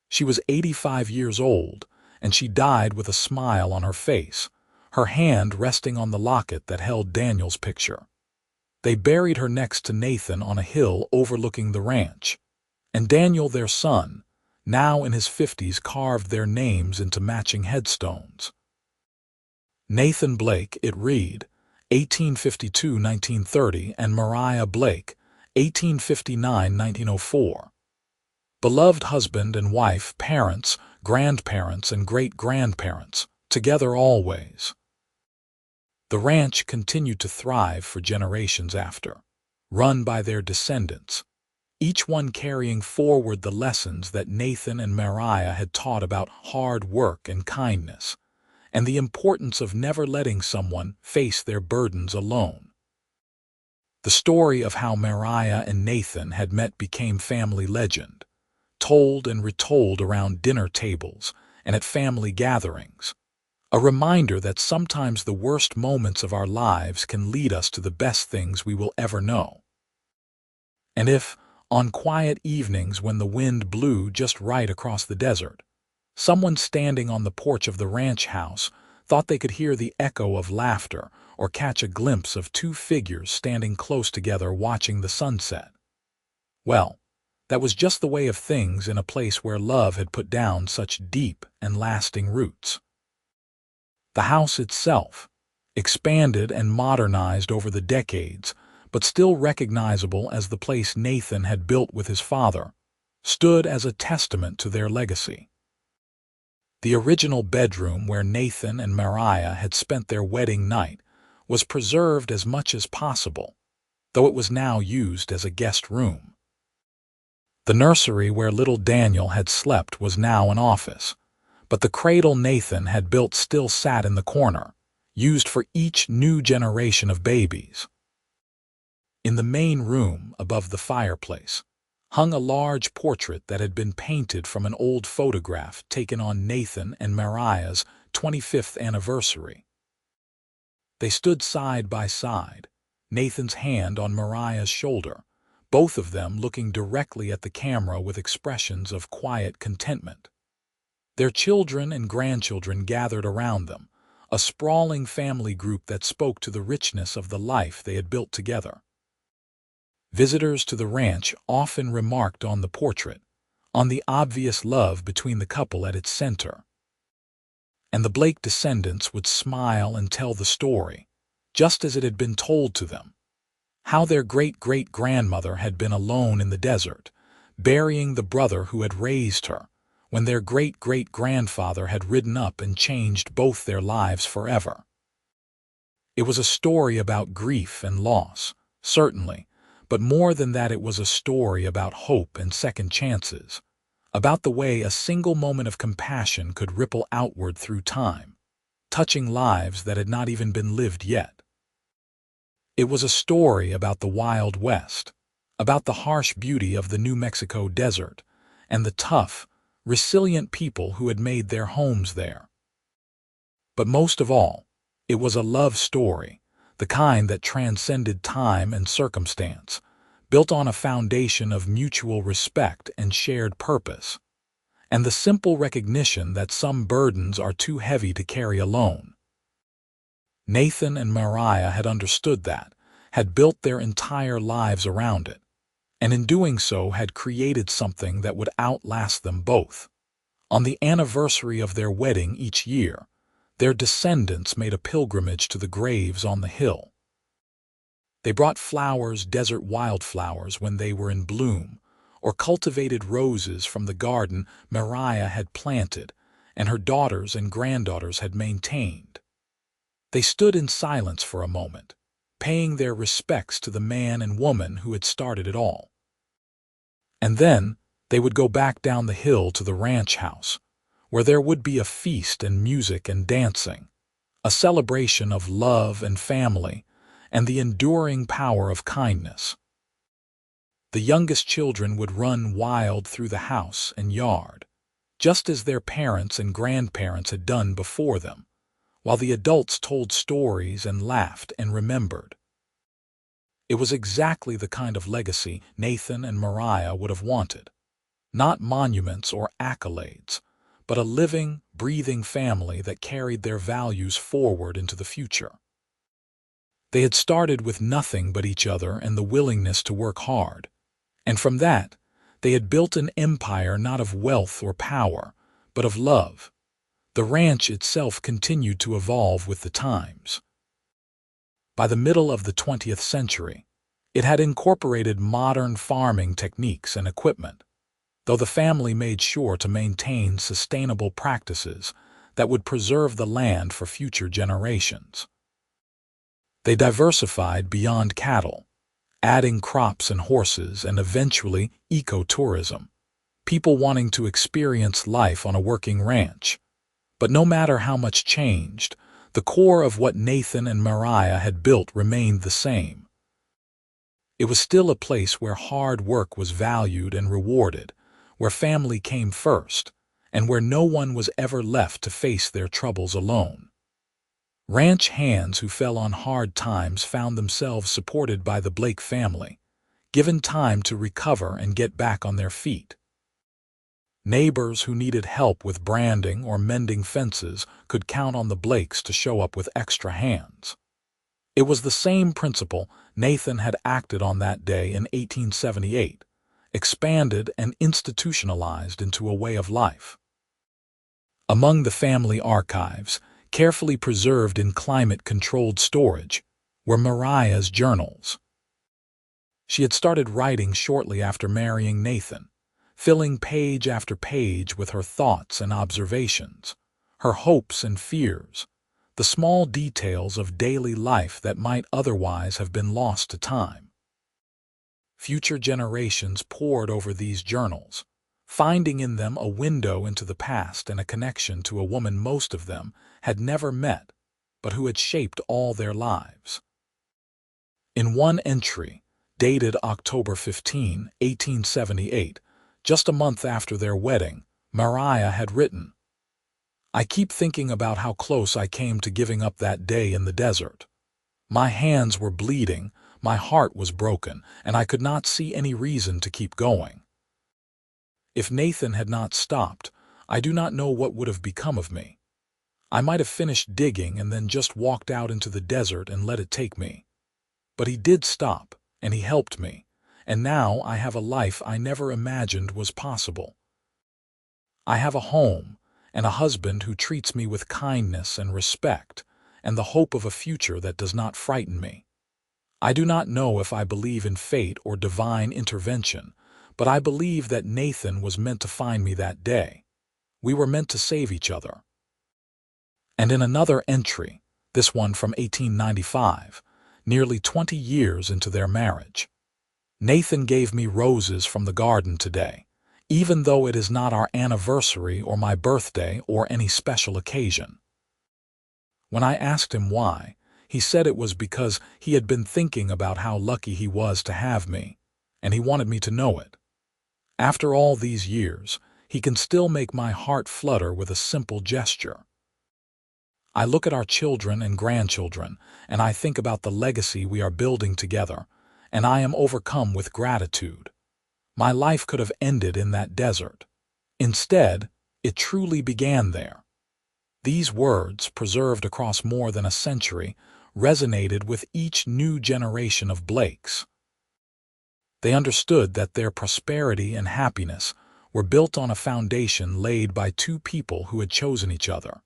She was 85 years old, and she died with a smile on her face, her hand resting on the locket that held Daniel's picture. They buried her next to Nathan on a hill overlooking the ranch, and Daniel, their son, now in his 50s, carved their names into matching headstones. Nathan Blake, it read, 1852–1930, and Mariah Blake, 1859–1904. Beloved husband and wife, parents, grandparents, and great-grandparents, together always. The ranch continued to thrive for generations after, run by their descendants, each one carrying forward the lessons that Nathan and Mariah had taught about hard work and kindness, and the importance of never letting someone face their burdens alone. The story of how Mariah and Nathan had met became family legend, told and retold around dinner tables and at family gatherings, a reminder that sometimes the worst moments of our lives can lead us to the best things we will ever know. And if, on quiet evenings when the wind blew just right across the desert, someone standing on the porch of the ranch house thought they could hear the echo of laughter or catch a glimpse of two figures standing close together watching the sunset, well, that was just the way of things in a place where love had put down such deep and lasting roots. The house itself, expanded and modernized over the decades, but still recognizable as the place Nathan had built with his father, stood as a testament to their legacy. The original bedroom where Nathan and Mariah had spent their wedding night was preserved as much as possible, though it was now used as a guest room. The nursery where little Daniel had slept was now an office, but the cradle Nathan had built still sat in the corner, used for each new generation of babies. In the main room, above the fireplace, hung a large portrait that had been painted from an old photograph taken on Nathan and Mariah's 25th anniversary. They stood side by side, Nathan's hand on Mariah's shoulder, both of them looking directly at the camera with expressions of quiet contentment. Their children and grandchildren gathered around them, a sprawling family group that spoke to the richness of the life they had built together. Visitors to the ranch often remarked on the portrait, on the obvious love between the couple at its center. And the Blake descendants would smile and tell the story, just as it had been told to them, how their great-great-grandmother had been alone in the desert, burying the brother who had raised her, when their great-great-grandfather had ridden up and changed both their lives forever. It was a story about grief and loss, certainly, but more than that, it was a story about hope and second chances, about the way a single moment of compassion could ripple outward through time, touching lives that had not even been lived yet. It was a story about the Wild West, about the harsh beauty of the New Mexico desert, and the tough, resilient people who had made their homes there. But most of all, it was a love story, the kind that transcended time and circumstance, built on a foundation of mutual respect and shared purpose, and the simple recognition that some burdens are too heavy to carry alone. Nathan and Mariah had understood that, had built their entire lives around it, and in doing so had created something that would outlast them both. On the anniversary of their wedding each year, their descendants made a pilgrimage to the graves on the hill. They brought flowers, desert wildflowers, when they were in bloom, or cultivated roses from the garden Mariah had planted and her daughters and granddaughters had maintained. They stood in silence for a moment, paying their respects to the man and woman who had started it all. And then they would go back down the hill to the ranch house, where there would be a feast and music and dancing, a celebration of love and family and the enduring power of kindness. The youngest children would run wild through the house and yard, just as their parents and grandparents had done before them, while the adults told stories and laughed and remembered. It was exactly the kind of legacy Nathan and Mariah would have wanted. Not monuments or accolades, but a living, breathing family that carried their values forward into the future. They had started with nothing but each other and the willingness to work hard, and from that, they had built an empire not of wealth or power, but of love. The ranch itself continued to evolve with the times. By the middle of the 20th century, it had incorporated modern farming techniques and equipment, though the family made sure to maintain sustainable practices that would preserve the land for future generations. They diversified beyond cattle, adding crops and horses and eventually ecotourism, people wanting to experience life on a working ranch. But no matter how much changed, the core of what Nathan and Mariah had built remained the same. It was still a place where hard work was valued and rewarded, where family came first, and where no one was ever left to face their troubles alone. Ranch hands who fell on hard times found themselves supported by the Blake family, given time to recover and get back on their feet. Neighbors who needed help with branding or mending fences could count on the Blakes to show up with extra hands. It was the same principle Nathan had acted on that day in 1878, expanded and institutionalized into a way of life. Among the family archives, carefully preserved in climate-controlled storage, were Mariah's journals. She had started writing shortly after marrying Nathan, filling page after page with her thoughts and observations, her hopes and fears, the small details of daily life that might otherwise have been lost to time. Future generations pored over these journals, finding in them a window into the past and a connection to a woman most of them had never met, but who had shaped all their lives. In one entry, dated October 15, 1878, just a month after their wedding, Mariah had written, "I keep thinking about how close I came to giving up that day in the desert. My hands were bleeding, my heart was broken, and I could not see any reason to keep going. If Nathan had not stopped, I do not know what would have become of me. I might have finished digging and then just walked out into the desert and let it take me. But he did stop, and he helped me, and now I have a life I never imagined was possible. I have a home, and a husband who treats me with kindness and respect, and the hope of a future that does not frighten me. I do not know if I believe in fate or divine intervention, but I believe that Nathan was meant to find me that day. We were meant to save each other." And in another entry, this one from 1895, nearly 20 years into their marriage, "Nathan gave me roses from the garden today, even though it is not our anniversary or my birthday or any special occasion. When I asked him why, he said it was because he had been thinking about how lucky he was to have me, and he wanted me to know it. After all these years, he can still make my heart flutter with a simple gesture. I look at our children and grandchildren, and I think about the legacy we are building together, and I am overcome with gratitude. My life could have ended in that desert. Instead, it truly began there." These words, preserved across more than a century, resonated with each new generation of Blakes. They understood that their prosperity and happiness were built on a foundation laid by two people who had chosen each other,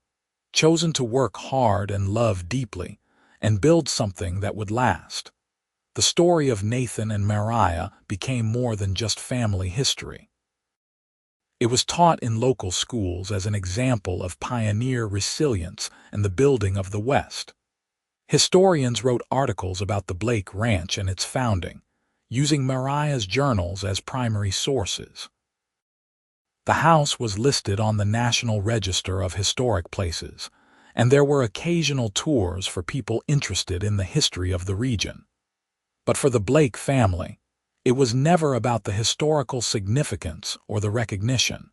chosen to work hard and love deeply, and build something that would last. The story of Nathan and Mariah became more than just family history. It was taught in local schools as an example of pioneer resilience and the building of the West. Historians wrote articles about the Blake Ranch and its founding, using Mariah's journals as primary sources. The house was listed on the National Register of Historic Places, and there were occasional tours for people interested in the history of the region. But for the Blake family, it was never about the historical significance or the recognition.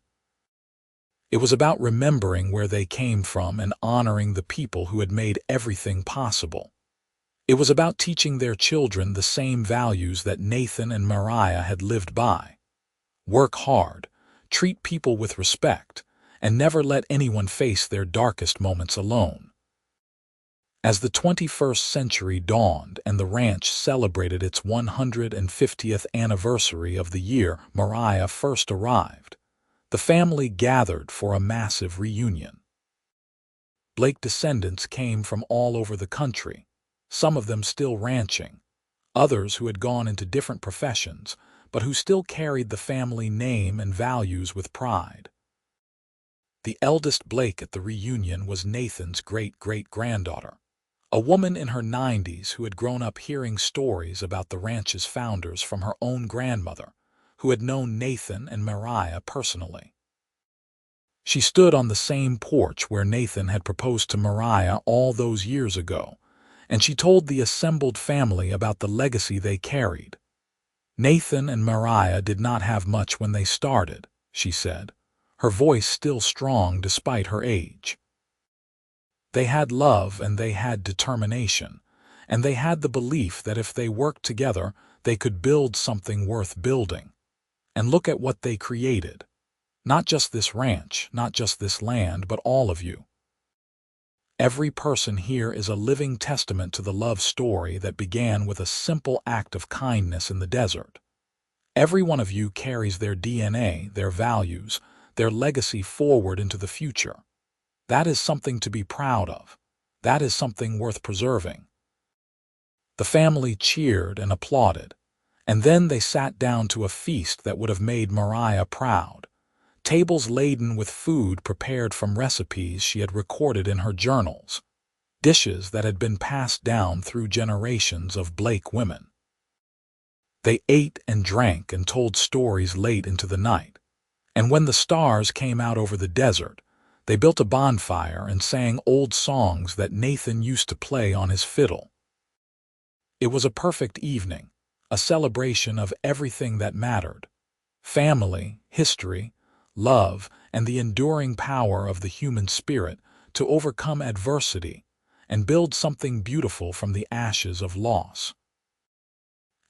It was about remembering where they came from and honoring the people who had made everything possible. It was about teaching their children the same values that Nathan and Mariah had lived by. Work hard, treat people with respect, and never let anyone face their darkest moments alone. As the 21st century dawned and the ranch celebrated its 150th anniversary of the year Mariah first arrived, the family gathered for a massive reunion. Blake descendants came from all over the country, some of them still ranching, others who had gone into different professions, but who still carried the family name and values with pride. The eldest Blake at the reunion was Nathan's great-great-granddaughter, a woman in her 90s who had grown up hearing stories about the ranch's founders from her own grandmother, who had known Nathan and Mariah personally. She stood on the same porch where Nathan had proposed to Mariah all those years ago, and she told the assembled family about the legacy they carried. Nathan and Mariah did not have much when they started, she said, her voice still strong despite her age. They had love and they had determination, and they had the belief that if they worked together, they could build something worth building. And look at what they created. Not just this ranch, not just this land, but all of you. Every person here is a living testament to the love story that began with a simple act of kindness in the desert. Every one of you carries their DNA, their values, their legacy forward into the future. That is something to be proud of. That is something worth preserving. The family cheered and applauded, and then they sat down to a feast that would have made Mariah proud. Tables laden with food prepared from recipes she had recorded in her journals, dishes that had been passed down through generations of Blake women. They ate and drank and told stories late into the night, and when the stars came out over the desert, they built a bonfire and sang old songs that Nathan used to play on his fiddle. It was a perfect evening, a celebration of everything that mattered: family, history, love, and the enduring power of the human spirit to overcome adversity and build something beautiful from the ashes of loss.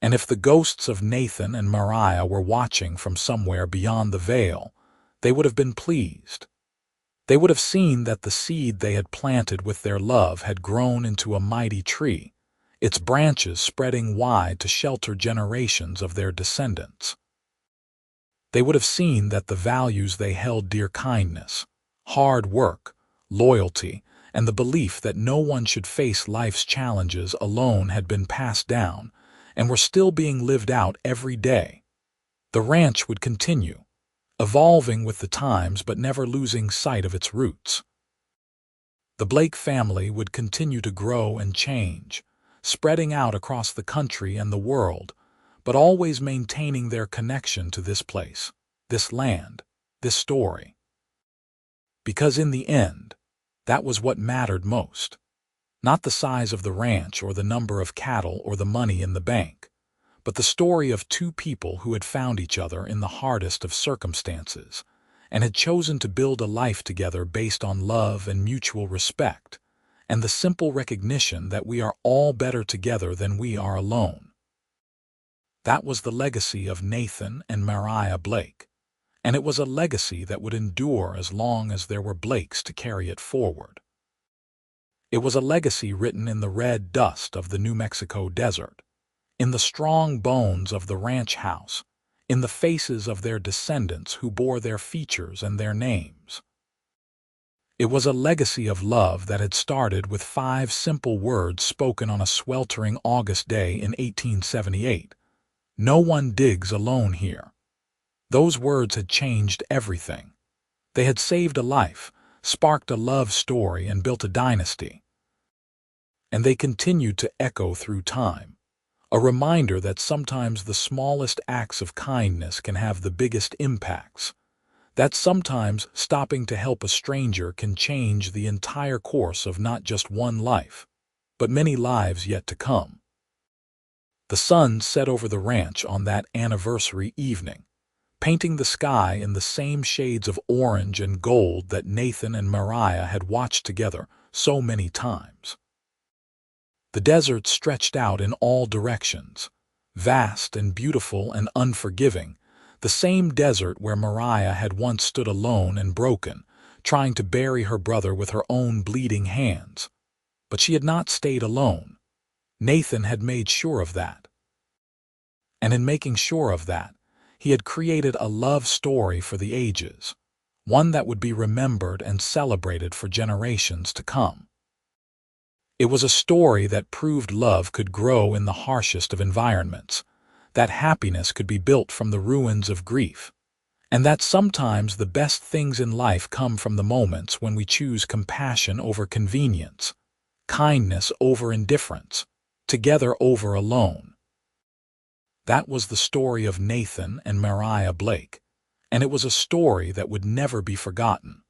And if the ghosts of Nathan and Mariah were watching from somewhere beyond the veil, they would have been pleased. They would have seen that the seed they had planted with their love had grown into a mighty tree, its branches spreading wide to shelter generations of their descendants. They would have seen that the values they held dear, kindness, hard work, loyalty, and the belief that no one should face life's challenges alone had been passed down and were still being lived out every day. The ranch would continue, evolving with the times but never losing sight of its roots. The Blake family would continue to grow and change, spreading out across the country and the world, but always maintaining their connection to this place, this land, this story. Because in the end, that was what mattered most. Not the size of the ranch or the number of cattle or the money in the bank, but the story of two people who had found each other in the hardest of circumstances and had chosen to build a life together based on love and mutual respect, and the simple recognition that we are all better together than we are alone. That was the legacy of Nathan and Mariah Blake, and it was a legacy that would endure as long as there were Blakes to carry it forward. It was a legacy written in the red dust of the New Mexico desert, in the strong bones of the ranch house, in the faces of their descendants who bore their features and their names. It was a legacy of love that had started with 5 simple words spoken on a sweltering August day in 1878. No one digs alone here. Those words had changed everything. They had saved a life, sparked a love story, and built a dynasty. And they continued to echo through time, a reminder that sometimes the smallest acts of kindness can have the biggest impacts, that sometimes stopping to help a stranger can change the entire course of not just one life, but many lives yet to come. The sun set over the ranch on that anniversary evening, painting the sky in the same shades of orange and gold that Nathan and Mariah had watched together so many times. The desert stretched out in all directions, vast and beautiful and unforgiving, the same desert where Mariah had once stood alone and broken, trying to bury her brother with her own bleeding hands. But she had not stayed alone. Nathan had made sure of that. And in making sure of that, he had created a love story for the ages, one that would be remembered and celebrated for generations to come. It was a story that proved love could grow in the harshest of environments, that happiness could be built from the ruins of grief, and that sometimes the best things in life come from the moments when we choose compassion over convenience, kindness over indifference, together over alone. That was the story of Nathan and Mariah Blake, and it was a story that would never be forgotten.